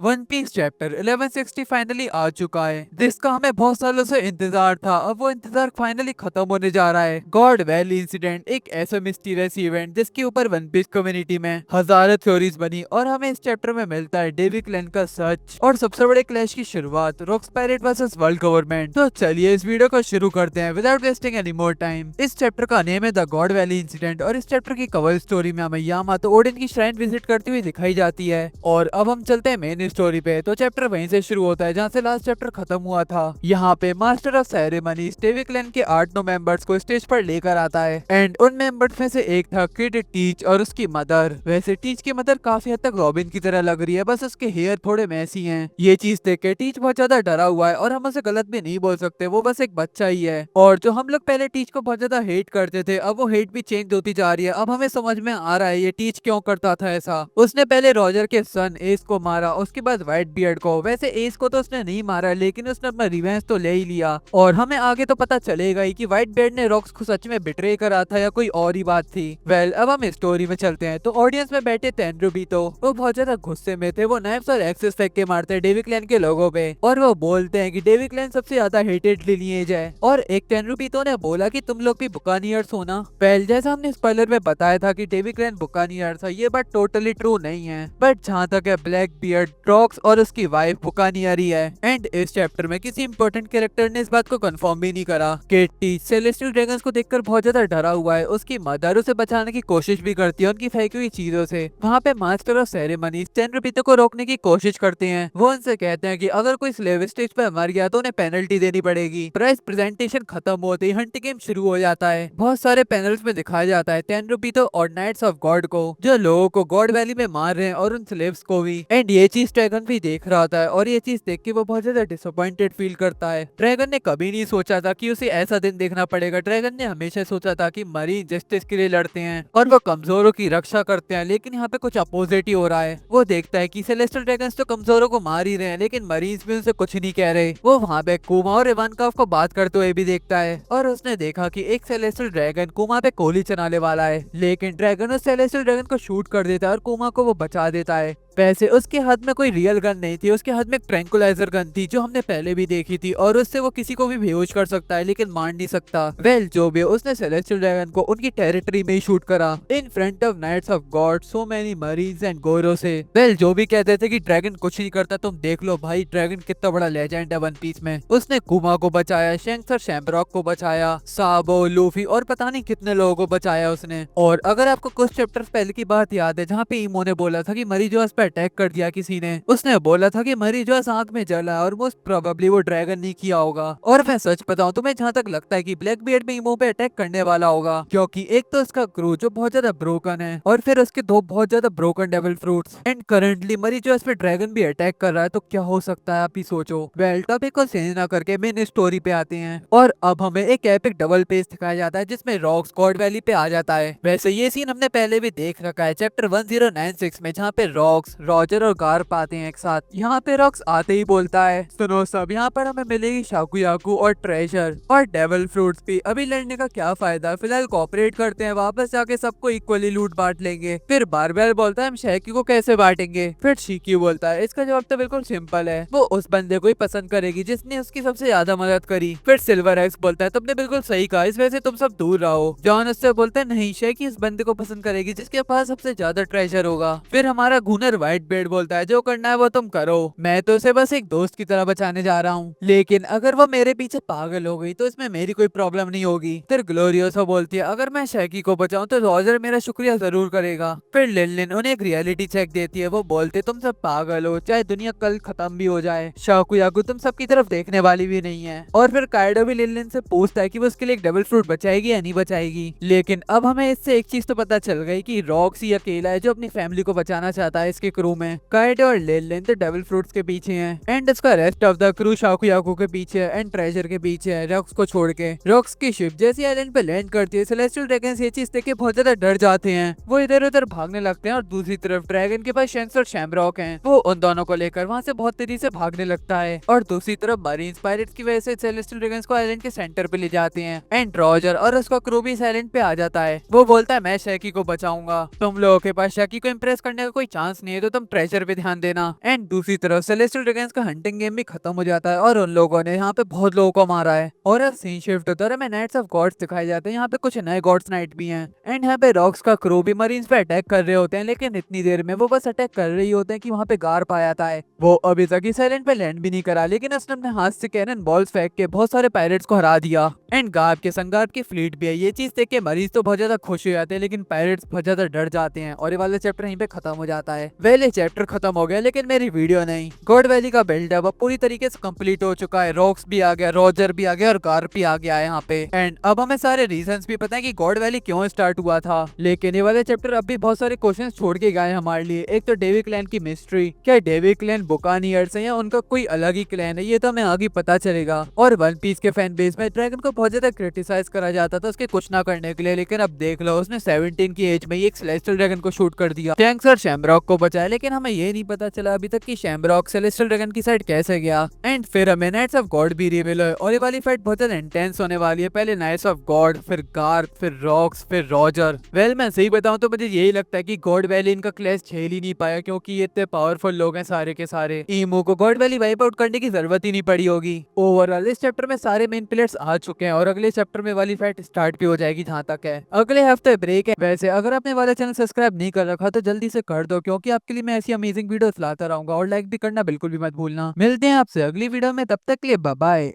One piece chapter 1160 finally आ चुका है, जिसका हमें बहुत सालों से इंतजार था। अब वो इंतजार फाइनली खत्म होने जा रहा है। गॉड वैली इंसिडेंट एक ऐसा मिस्टीरियस इवेंट जिसके ऊपर वन पीस कम्युनिटी में हजारों थ्योरीज बनी, और हमें इस चैप्टर में मिलता है डेविड क्लैन का सच और सबसे बड़े क्लैश की शुरुआत, rocks pirate versus world government. तो चलिए इस वीडियो को शुरू करते हैं without wasting any more time. इस चैप्टर का नेम है द गॉड वैली इंसिडेंट, और इस चैप्टर की कवर स्टोरी में हमें यामातो ओडिन की श्राइन विजिट करती हुई दिखाई जाती है। और अब हम चलते हैं मेन स्टोरी पे। तो चैप्टर वहीं से शुरू होता है जहाँ से लास्ट चैप्टर खत्म हुआ था। यहाँ पे master of ceremony David clan के 8-9 मेंबर्स को स्टेज पर लेकर आता है, एंड उन मेंबर्स में से एक था किड टीच और उसकी मदर। वैसे टीच की मदर काफी हद तक रॉबिन की तरह लग रही है, बस उसके हेयर थोड़े मैसी हैं। ये चीज देख के टीच बहुत ज्यादा डरा हुआ है, और हम उसे गलत भी नहीं बोल सकते, वो बस एक बच्चा ही है। और जो हम लोग पहले टीच को बहुत ज्यादा हेट करते थे, अब वो हेट भी चेंज होती जा रही है। अब हमें समझ में आ रहा है ये टीच क्यों करता था ऐसा। उसने पहले रॉजर के सन एस को मारा, उसके बाद व्हाइट बियर्ड को। वैसे एस को तो उसने नहीं मारा, लेकिन उसने अपना रिवेंज तो ले ही लिया। और हमें आगे तो पता चलेगा ही कि व्हाइट बियर्ड ने रॉक्स को सच में बिट्रे करा था या कोई और ही बात थी। वेल, अब हम स्टोरी में चलते हैं। तो ऑडियंस में बैठे तेनरुबी तो वो बहुत ज्यादा गुस्से में थे। वो नाइफ्स और एक्सेस फेंक के मारते हैं डेविड क्लैन के लोगों पे, और वो बोलते हैं कि डेविड क्लैन सबसे ज्यादा हेटेड लिनिएज है। और एक तेनरुबीतो ने बोला कि तुम लोग भी बुकानियर्स हो ना। वेल, जैसा हमने स्पॉइलर में बताया था कि डेविड क्लैन बुकानियर था, ये बात टोटली ट्रू नहीं है। बट जहाँ तक है, ब्लैक बियर्ड, रॉक्स और उसकी वाइफ बुकानियर ही है। एंड इस चैप्टर में किसी इंपॉर्टेंट कैरेक्टर ने इस बात को कंफर्म भी नहीं करा। केटी सेलेस्टियल ड्रैगन्स को देखकर बहुत ज्यादा डरा हुआ है। उसकी मदर उसे बचाने की कोशिश भी करती है उनकी फेंकी हुई चीजों से। वहाँ पे मास्टर ऑफ सेरेमनी तेनरुबीतो को रोकने की कोशिश करते हैं। वो उनसे कहते हैं कि अगर कोई स्लेव स्टेज पे मर गया तो उन्हें पेनल्टी देनी पड़ेगी। प्राइस प्रेजेंटेशन खत्म होते ही हंट गेम शुरू हो जाता है। बहुत सारे पैनल्स में दिखाया जाता है तेनरुबीतो और नाइट्स ऑफ गॉड को, जो लोगों को गॉड वैली में मार रहे हैं, और उन स्लेव्स को भी। एंड ये चीज ड्रैगन भी देख रहा था, और ये चीज देख के वो बहुत ज्यादा डिसअपॉइंटेड फील करता है। ड्रैगन ने कभी नहीं सोचा था कि उसे ऐसा दिन देखना पड़ेगा। ड्रैगन ने हमेशा सोचा था कि मरीन जस्टिस के लिए लड़ते हैं और वो कमजोरों की रक्षा करते हैं, लेकिन यहाँ पे कुछ अपोजिट ही हो रहा है। वो देखता है कि सेलेस्टियल ड्रैगन्स तो कमजोरों को मार ही रहे हैं, लेकिन मरीन्स भी उनसे कुछ नहीं कह रहे। वो वहाँ पे कुमा और इवानकॉफ को बात करते हुए भी देखता है, और उसने देखा कि एक सेलेस्टियल ड्रैगन कुमा पे गोली चलाने वाला है, लेकिन ड्रैगन उस सेलेस्टियल ड्रैगन को शूट कर देता है और कुमा को वो बचा देता है। वैसे उसके हाथ में कोई रियल गन नहीं थी, उसके हाथ में एक ट्रैंकुलाइजर गन थी जो हमने पहले भी देखी थी, और उससे वो किसी को भी बेहोश कर सकता है लेकिन मार नहीं सकता। वेल, जो भी, उसने सेलेस्टियल ड्रैगन को उनकी टेरिटरी में ही शूट करा in front of Knights of God, so many marines and Goro से। वेल, जो भी कहते थे कि ड्रैगन कुछ नहीं करता, तुम देख लो भाई ड्रैगन कितना बड़ा लेजेंड है वन पीस में। उसने कुमा को बचाया, शेंक्स और शैम्बरॉक को बचाया, साबो, लूफी और पता नहीं कितने लोगों को बचाया उसने। और अगर आपको कुछ चैप्टर्स पहले की बात याद है जहाँ पे इमो ने बोला था कि मरी जोस पे अटैक कर दिया किसी ने, उसने बोला था कि मरी जोस आंख में जला, और मोस्ट प्रोबेबली वो ड्रैगन नहीं किया होगा। और मैं सच बताऊं तुम्हें, जहाँ तक लगता है कि ब्लैक बियर्ड भी इमो पे अटैक करने वाला होगा, क्योंकि एक तो उसका क्रू जो बहुत ज्यादा ब्रोकन है, और फिर उसके दो बहुत ज्यादा broken devil fruits, and currently मरी जोस पे ड्रैगन भी अटैक कर रहा है। तो क्या हो सकता है, आप ही सोचो। वेल, टॉपिक को चेंज ना करके मेन स्टोरी पे आते हैं, और अब हमें एक एपिक डबल पेज दिखाया जाता है जिसमें रॉक्स गॉड वैली पे आ जाता है। वैसे ये सीन हमने पहले भी देख रखा है चैप्टर 1096 में, जहाँ पे रॉक्स, रॉजर और गार्प आते हैं एक साथ। यहाँ पे रॉक्स आते ही बोलता है, सुनो सब, यहाँ पर हमें मिलेगी शाकुयाकू और ट्रेजर और डेविल फ्रूट्स भी। अभी लड़ने का क्या फायदा, फिलहाल कोऑपरेट करते हैं, वापस जाके सबको इक्वली लूट बांट लेंगे। फिर बारबेल बोलता है, हम शैकी को कैसे बांटेंगे। फिर शिकी बोलता है, इसका जवाब तो बिल्कुल सिंपल है, वो उस बंदे को ही पसंद करेगी जिसने उसकी सबसे ज्यादा मदद करी। फिर सिल्वर एक्स बोलता है, तुमने बिल्कुल सही कहा, इस वजह से तुम सब दूर रहो। जॉन उससे बोलता है, नहीं, शैकी इस बंदे को पसंद करेगी जिसके पास सबसे ज्यादा ट्रेजर होगा। फिर हमारा गूनर व्हाइट बेड बोलता है, जो करना है वो तुम करो, मैं तो उसे बस एक दोस्त की तरह बचाने जा रहा हूँ, लेकिन अगर वो मेरे पीछे पागल हो गई तो इसमें मेरी कोई प्रॉब्लम नहीं होगी। फिर ग्लोरियोसा बोलती है, अगर मैं शैकी को बचाऊं तो रॉजर मेरा शुक्रिया जरूर करेगा। फिर लिनलिन उन्हें एक रियलिटी चेक देती है, वो बोलते, तुम सब पागल हो, चाहे दुनिया कल खत्म भी हो जाए, शाकुयाकू तुम सबकी तरफ देखने वाली भी नहीं है। और फिर काइडो भी लिनलिन से पूछता है कि वो उसके लिए एक डबल फ्रूट बचाएगी या नहीं बचाएगी। लेकिन अब हमें इससे एक चीज तो पता चल गई कि रॉक्स ही अकेला है जो अपनी फैमिली को बचाना चाहता है इसके क्रू में। काइडो और लिनलिन तो डेविल फ्रूट्स के पीछे हैं, एंड इसका रेस्ट ऑफ द क्रू शाकुयाकू के पीछे है, एंड ट्रेजर के पीछे है, रॉक्स को छोड़ के। रॉक्स की शिप जैसी आइलैंड पे लैंड करती है, सेलेस्टियल ड्रैगन्स ये चीज देख के बहुत ज्यादा डर जाते हैं, वो इधर उधर भागने लगते हैं। और दूसरी तरफ ड्रैगन के पास शेंक्स और शैमरॉक हैं, वो उन दोनों को लेकर वहाँ से बहुत तेजी से भागने लगता है। और दूसरी तरफ मरीन्स पायरेट्स की वजह से सेलेस्टियल ड्रैगन्स को आइलैंड के सेंटर पे ले जाते हैं, एंड रॉजर और उसका क्रू भी इस आइलैंड पे आ जाता है। वो बोलता है, मैं शैकी को बचाऊंगा, तुम लोगों के पास शैकी को इम्प्रेस करने का कोई चांस नहीं है, नहीं तो तुम ट्रेजर पे ध्यान देना। एंड दूसरी तरफ सेलेस्टियल ड्रैगन्स का हंटिंग गेम भी खत्म हो जाता है और उन लोगों ने यहाँ पे बहुत लोगों को मारा है। और अब सीन शिफ्ट होता है, हमें नाइट्स ऑफ गॉड्स दिखाए जाते हैं। यहाँ पे कुछ नए गॉड्स नाइट भी हैं एंड यहाँ पे रॉक्स का क्रू भी मरीन्स पे अटैक कर रहे होते हैं, लेकिन इतनी देर में वो बस अटैक कर रही होते हैं कि वहाँ पे गार पाया जाता है। वो अभी तक इस आइलैंड पे लैंड भी नहीं करा, लेकिन उसने अपने हाथ से कैनन बॉल्स फेंक के बहुत सारे पायरेट्स को हरा दिया। एंड गार्ब के संग गार्ब की फ्लीट भी है। ये चीज देख के मरीज तो बहुत ज्यादा खुश हो जाते हैं, लेकिन पायरेट्स बहुत ज्यादा डर जाते हैं और ये वाला चैप्टर यहीं पे खत्म हो जाता है। वेल चैप्टर खत्म हो गया, लेकिन मेरी वीडियो नहीं। गॉड वैली का बिल्डअप अब पूरी तरीके से कंप्लीट हो चुका है। रॉक्स भी आ गया, रॉजर भी आ गया और गार्ब भी आ गया है यहाँ पे। एंड अब हमें सारे रीजंस भी पता है कि गॉड वैली क्यों स्टार्ट हुआ था। लेकिन ये वाले चैप्टर अब भी बहुत सारे क्वेश्चंस छोड़ के गए हमारे लिए। एक तो डेवी क्लैन की मिस्ट्री, क्या डेवी क्लैन बुकानियर्स है या उनका कोई अलग ही क्लैन है, ये तो हमें आगे पता चलेगा। और वन पीस के फैन बेस में ड्रैगन को बहुत ज्यादा क्रिटिसाइज करा जाता था उसके कुछ ना करने के लिए, लेकिन अब देख लो उसने 17 की एज में ही एक सेलेस्टियल ड्रैगन को शूट कर दिया। टैंक्स और शैमरॉक को बचाया, लेकिन हमें ये नहीं पता चला अभी तक कि शैमरॉक सेलेस्टियल ड्रैगन की साइड कैसे गया। एंड फिर हमें नाइट्स ऑफ गॉड भी रिवील हुए और ये वाली फाइट बहुत ज्यादा इंटेंस होने वाली है। पहले नाइट्स ऑफ गॉड, फिर गार्थ, फिर रॉक्स, फिर रॉजर। वेल मैं सही बताऊं तो मुझे यही लगता है कि गॉड वैली इनका क्लैश झेल ही नहीं पाया, क्योंकि ये इतने पावरफुल लोग हैं सारे के सारे। ईमू को गॉड वैली वाइप आउट करने की जरूरत ही नहीं पड़ी होगी। ओवरऑल इस चैप्टर में सारे मेन प्लेयर्स आ चुके हैं और अगले चैप्टर में वाली फाइट स्टार्ट भी हो जाएगी जहां तक है। अगले हफ्ते ब्रेक है। वैसे अगर आपने वाला चैनल सब्सक्राइब नहीं कर रखा तो जल्दी से कर दो, क्योंकि आपके लिए मैं ऐसी अमेजिंग वीडियोस लाता रहूंगा। और लाइक भी करना बिल्कुल भी मत भूलना। मिलते हैं आपसे अगली वीडियो में, तब तक के लिए बाय बाय।